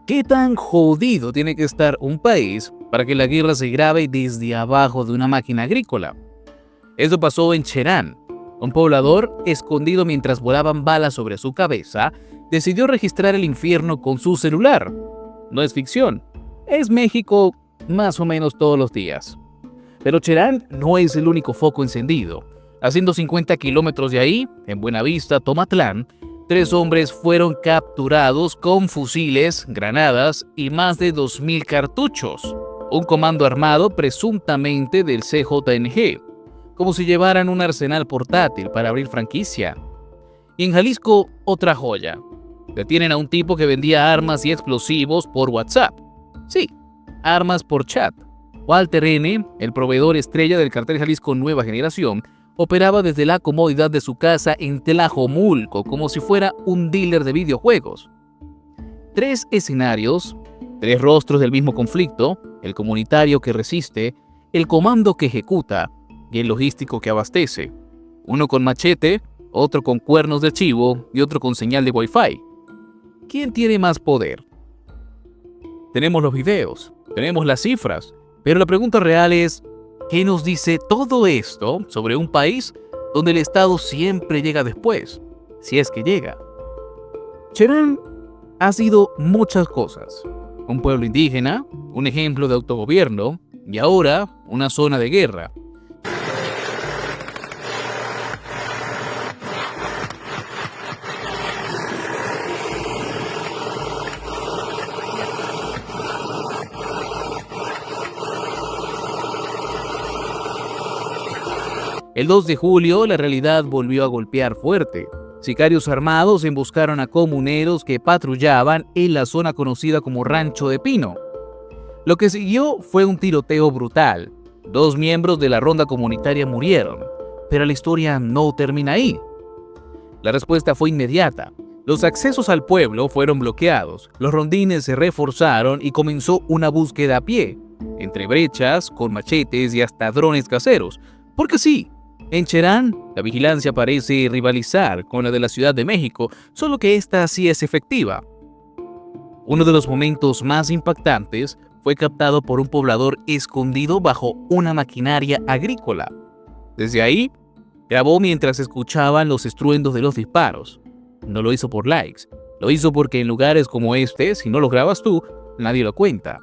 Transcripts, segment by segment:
¿Qué tan jodido tiene que estar un país para que la guerra se grabe desde abajo de una máquina agrícola? Eso pasó en Cherán. Un poblador, escondido mientras volaban balas sobre su cabeza, decidió registrar el infierno con su celular. No es ficción, es México más o menos todos los días. Pero Cherán no es el único foco encendido. A 150 kilómetros de ahí, en Buenavista, Tomatlán, 3 hombres fueron capturados con fusiles, granadas y más de 2.000 cartuchos. Un comando armado presuntamente del CJNG, como si llevaran un arsenal portátil para abrir franquicia. Y en Jalisco, otra joya. Detienen a un tipo que vendía armas y explosivos por WhatsApp. Sí, armas por chat. Walter N., el proveedor estrella del cartel Jalisco Nueva Generación, operaba desde la comodidad de su casa en Tlajomulco como si fuera un dealer de videojuegos. 3 escenarios, 3 rostros del mismo conflicto: el comunitario que resiste, el comando que ejecuta y el logístico que abastece. Uno con machete, otro con cuernos de chivo y otro con señal de Wi-Fi. ¿Quién tiene más poder? Tenemos los videos, tenemos las cifras, pero la pregunta real es: ¿qué nos dice todo esto sobre un país donde el Estado siempre llega después, si es que llega? Cherán ha sido muchas cosas. Un pueblo indígena, un ejemplo de autogobierno y ahora una zona de guerra. El 2 de julio, la realidad volvió a golpear fuerte. Sicarios armados emboscaron a comuneros que patrullaban en la zona conocida como Rancho de Pino. Lo que siguió fue un tiroteo brutal. 2 miembros de la ronda comunitaria murieron, pero la historia no termina ahí. La respuesta fue inmediata. Los accesos al pueblo fueron bloqueados, los rondines se reforzaron y comenzó una búsqueda a pie, entre brechas, con machetes y hasta drones caseros. Porque sí, en Cherán, la vigilancia parece rivalizar con la de la Ciudad de México, solo que esta sí es efectiva. Uno de los momentos más impactantes fue captado por un poblador escondido bajo una maquinaria agrícola. Desde ahí, grabó mientras escuchaban los estruendos de los disparos. No lo hizo por likes, lo hizo porque en lugares como este, si no lo grabas tú, nadie lo cuenta.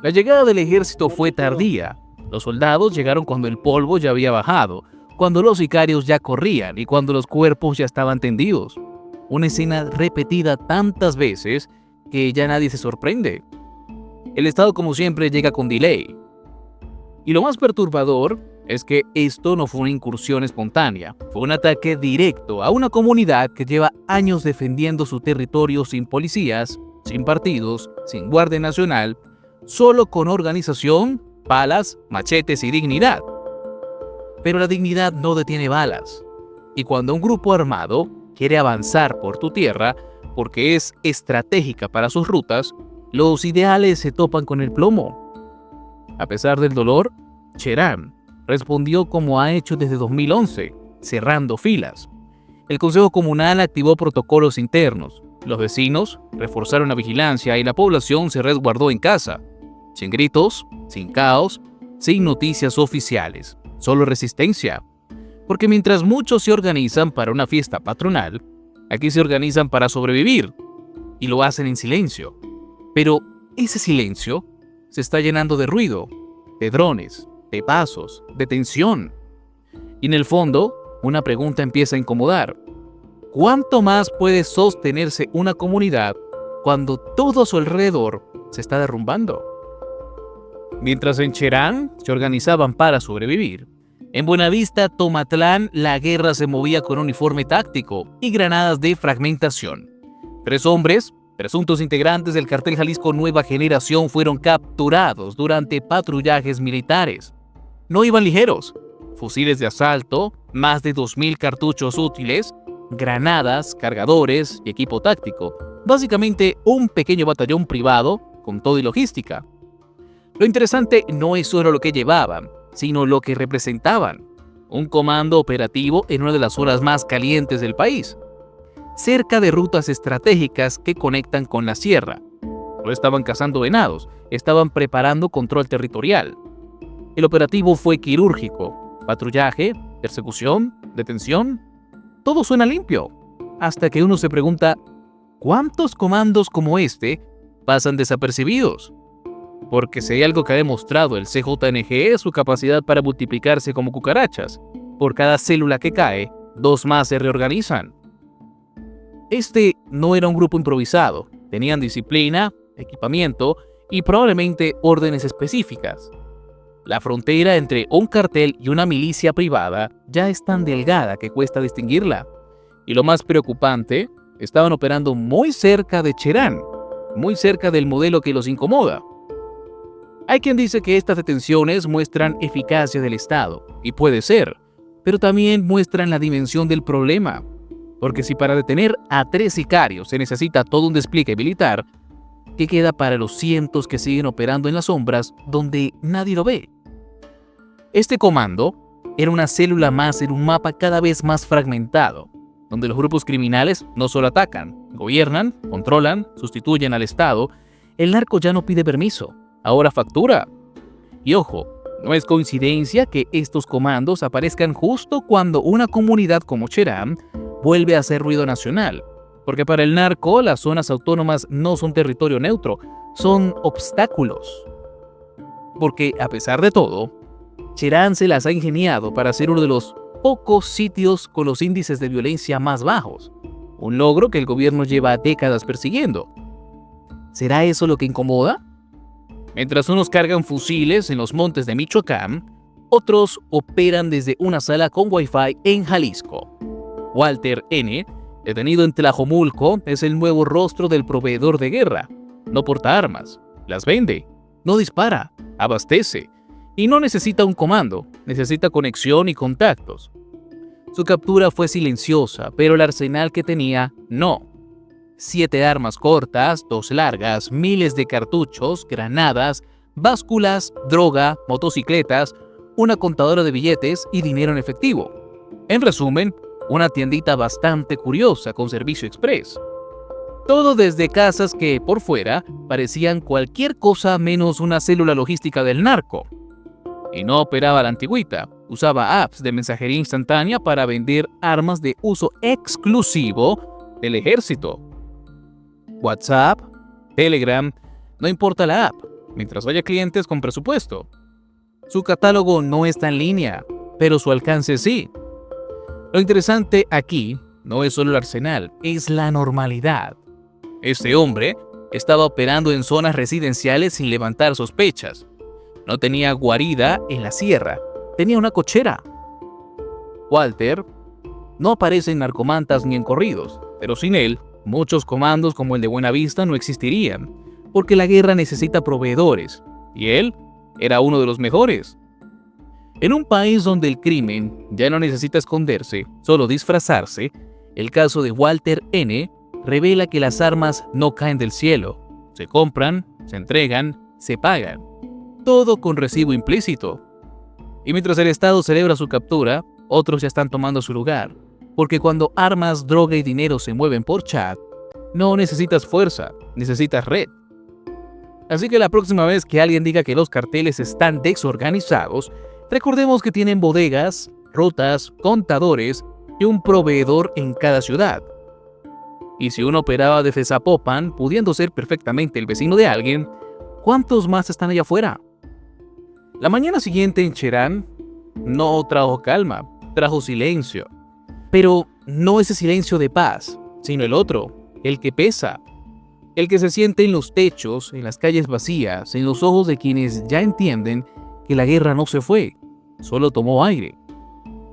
La llegada del ejército fue tardía. Los soldados llegaron cuando el polvo ya había bajado, cuando los sicarios ya corrían y cuando los cuerpos ya estaban tendidos. Una escena repetida tantas veces que ya nadie se sorprende. El Estado, como siempre, llega con delay. Y lo más perturbador es que esto no fue una incursión espontánea, fue un ataque directo a una comunidad que lleva años defendiendo su territorio sin policías, sin partidos, sin Guardia Nacional, solo con organización, balas, machetes y dignidad. Pero la dignidad no detiene balas. Y cuando un grupo armado quiere avanzar por tu tierra, porque es estratégica para sus rutas, los ideales se topan con el plomo. A pesar del dolor, Cherán respondió como ha hecho desde 2011, cerrando filas. El Consejo Comunal activó protocolos internos, los vecinos reforzaron la vigilancia y la población se resguardó en casa. Sin gritos, sin caos, sin noticias oficiales, solo resistencia. Porque mientras muchos se organizan para una fiesta patronal, aquí se organizan para sobrevivir y lo hacen en silencio. Pero ese silencio se está llenando de ruido, de drones, de pasos, de tensión. Y en el fondo, una pregunta empieza a incomodar. ¿Cuánto más puede sostenerse una comunidad cuando todo a su alrededor se está derrumbando? Mientras en Cherán se organizaban para sobrevivir, En Buenavista, Tomatlán, la guerra se movía con uniforme táctico y granadas de fragmentación. 3 hombres, presuntos integrantes del cartel Jalisco Nueva Generación, fueron capturados durante patrullajes militares. No iban ligeros. Fusiles de asalto, más de 2.000 cartuchos útiles, granadas, cargadores y equipo táctico. Básicamente un pequeño batallón privado con todo y logística. Lo interesante no es solo lo que llevaban, sino lo que representaban. Un comando operativo en una de las zonas más calientes del país, cerca de rutas estratégicas que conectan con la sierra. No estaban cazando venados, estaban preparando control territorial. El operativo fue quirúrgico. Patrullaje, persecución, detención, todo suena limpio. Hasta que uno se pregunta, ¿cuántos comandos como este pasan desapercibidos? Porque si hay algo que ha demostrado el CJNG es su capacidad para multiplicarse como cucarachas. Por cada célula que cae, 2 más se reorganizan. Este no era un grupo improvisado. Tenían disciplina, equipamiento y probablemente órdenes específicas. La frontera entre un cartel y una milicia privada ya es tan delgada que cuesta distinguirla. Y lo más preocupante, estaban operando muy cerca de Cherán, muy cerca del modelo que los incomoda. Hay quien dice que estas detenciones muestran eficacia del Estado, y puede ser, pero también muestran la dimensión del problema. Porque si para detener a 3 sicarios se necesita todo un despliegue militar, ¿qué queda para los cientos que siguen operando en las sombras donde nadie lo ve? Este comando era una célula más en un mapa cada vez más fragmentado, donde los grupos criminales no solo atacan, gobiernan, controlan, sustituyen al Estado. El narco ya no pide permiso, ahora factura. Y ojo, no es coincidencia que estos comandos aparezcan justo cuando una comunidad como Cherán vuelve a hacer ruido nacional, porque para el narco las zonas autónomas no son territorio neutro, son obstáculos. Porque a pesar de todo, Cherán se las ha ingeniado para ser uno de los pocos sitios con los índices de violencia más bajos, un logro que el gobierno lleva décadas persiguiendo. ¿Será eso lo que incomoda? Mientras unos cargan fusiles en los montes de Michoacán, otros operan desde una sala con Wi-Fi en Jalisco. Walter N., detenido en Tlajomulco, es el nuevo rostro del proveedor de guerra. No porta armas, las vende, no dispara, abastece. Y no necesita un comando, necesita conexión y contactos. Su captura fue silenciosa, pero el arsenal que tenía, no. 7 armas cortas, 2 largas, miles de cartuchos, granadas, básculas, droga, motocicletas, una contadora de billetes y dinero en efectivo. En resumen, una tiendita bastante curiosa con servicio express. Todo desde casas que, por fuera, parecían cualquier cosa menos una célula logística del narco. Y no operaba a la antigüita, usaba apps de mensajería instantánea para vender armas de uso exclusivo del ejército. WhatsApp, Telegram, no importa la app, mientras haya clientes con presupuesto. Su catálogo no está en línea, pero su alcance sí. Lo interesante aquí no es solo el arsenal, es la normalidad. Este hombre estaba operando en zonas residenciales sin levantar sospechas. No tenía guarida en la sierra, tenía una cochera. Walter no aparece en Narcomantas ni en corridos, pero sin él, muchos comandos como el de Buenavista no existirían, porque la guerra necesita proveedores, y él era uno de los mejores. En un país donde el crimen ya no necesita esconderse, solo disfrazarse, el caso de Walter N. revela que las armas no caen del cielo, se compran, se entregan, se pagan. Todo con recibo implícito. Y mientras el Estado celebra su captura, otros ya están tomando su lugar. Porque cuando armas, droga y dinero se mueven por chat, no necesitas fuerza, necesitas red. Así que la próxima vez que alguien diga que los carteles están desorganizados, recordemos que tienen bodegas, rutas, contadores y un proveedor en cada ciudad. Y si uno operaba desde Zapopan, pudiendo ser perfectamente el vecino de alguien, ¿cuántos más están allá afuera? La mañana siguiente en Cherán no trajo calma, trajo silencio. Pero no ese silencio de paz, sino el otro, el que pesa. El que se siente en los techos, en las calles vacías, en los ojos de quienes ya entienden que la guerra no se fue, solo tomó aire.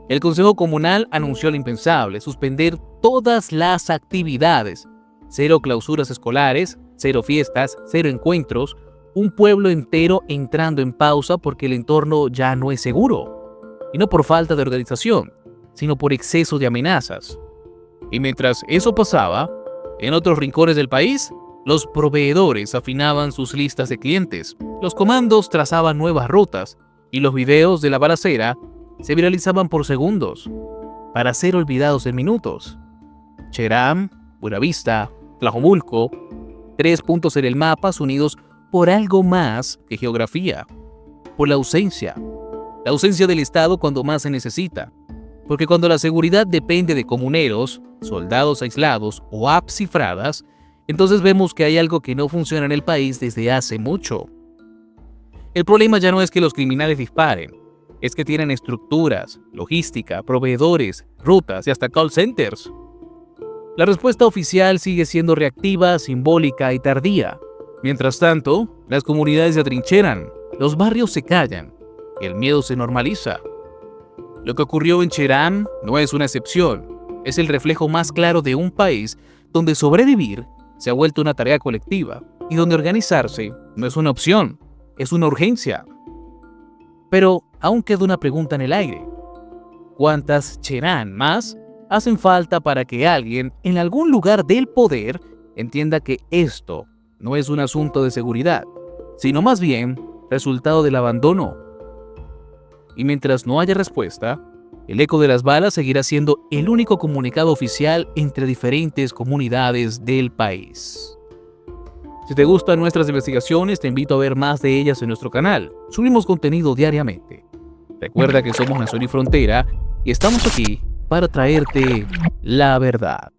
El Consejo Comunal anunció lo impensable: suspender todas las actividades. Cero clausuras escolares, cero fiestas, cero encuentros, un pueblo entero entrando en pausa porque el entorno ya no es seguro. Y no por falta de organización, sino por exceso de amenazas. Y mientras eso pasaba, en otros rincones del país, los proveedores afinaban sus listas de clientes, los comandos trazaban nuevas rutas y los videos de la balacera se viralizaban por segundos, para ser olvidados en minutos. Cherán, Buenavista, Tlajomulco, 3 puntos en el mapa unidos por algo más que geografía, por la ausencia del Estado cuando más se necesita. Porque cuando la seguridad depende de comuneros, soldados aislados o apps cifradas, entonces vemos que hay algo que no funciona en el país desde hace mucho. El problema ya no es que los criminales disparen, es que tienen estructuras, logística, proveedores, rutas y hasta call centers. La respuesta oficial sigue siendo reactiva, simbólica y tardía. Mientras tanto, las comunidades se atrincheran, los barrios se callan, el miedo se normaliza. Lo que ocurrió en Cherán no es una excepción, es el reflejo más claro de un país donde sobrevivir se ha vuelto una tarea colectiva y donde organizarse no es una opción, es una urgencia. Pero aún queda una pregunta en el aire: ¿cuántas Cherán más hacen falta para que alguien en algún lugar del poder entienda que esto no es un asunto de seguridad, sino más bien resultado del abandono? Y mientras no haya respuesta, el eco de las balas seguirá siendo el único comunicado oficial entre diferentes comunidades del país. Si te gustan nuestras investigaciones, te invito a ver más de ellas en nuestro canal. Subimos contenido diariamente. Recuerda que somos Nación y Frontera y estamos aquí para traerte la verdad.